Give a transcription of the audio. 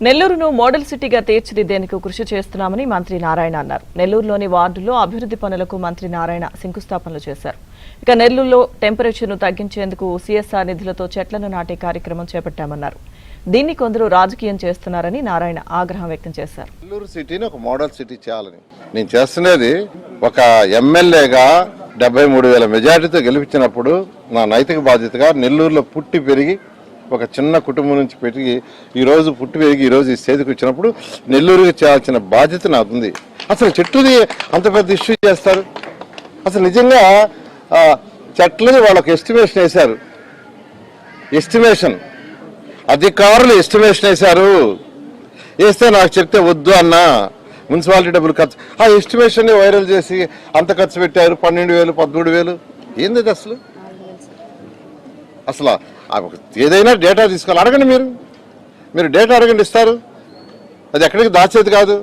నెల్లూరును model సిటీగా తీర్చిదిద్దేందుకు కృషి చేస్తున్నామని మంత్రి నారాయణ అన్నారు. నెల్లూరులోని వార్డుల్లో అభివృద్ధి పనులకు మంత్రి నారాయణ శంకుస్థాపనలు చేశారు. ఇక నెల్లూరులో టెంపరేచర్ను తగ్గించేందుకు సీఎస్ఆర్ నిధులతో చెట్లను నాటే కార్యక్రమం చేపట్టామన్నారు. దీన్ని కొందరు రాజకీయం చేస్తున్నారని నారాయణ ఆగ్రహం వ్యక్తం చేశారు. నెల్లూరు సిటీని ఒక మోడల్ సిటీ చేయాలని నేను చేస్తున్నది. ఒక ఎమ్మెల్యేగా 73,000 మెజార్టీతో గెలిపించినప్పుడు నా నైతిక బాధ్యతగా నెల్లూరులో పుట్టి పెరిగి ఒక చిన్న కుటుంబం నుంచి పెరిగి ఈరోజు పుట్టి పెరిగి ఈరోజు ఈ స్టేజ్కి వచ్చినప్పుడు నెల్లూరుకి చేయాల్సిన బాధ్యత నాకు ఉంది. అసలు చెట్టుది అంత పెద్ద ఇష్యూ చేస్తారు. అసలు నిజంగా చెట్లని వాళ్ళకి ఎస్టిమేషన్ వేశారు. ఎస్టిమేషన్ అధికారులు ఎస్టిమేషన్ వేశారు. వేస్తే నాకు చెప్తే వద్దు అన్నా మున్సిపాలిటీ డబ్బులు ఖర్చు ఆ ఎస్టిమేషన్ వైరల్ చేసి అంత ఖర్చు పెట్టారు. 12,000 13,000 ఏంది అసలు? అసలు ఏదైనా డేటా తీసుకోవాలి. అడగండి, మీరు డేటా అడగండి, ఇస్తారు. అది ఎక్కడికి దాచేది కాదు.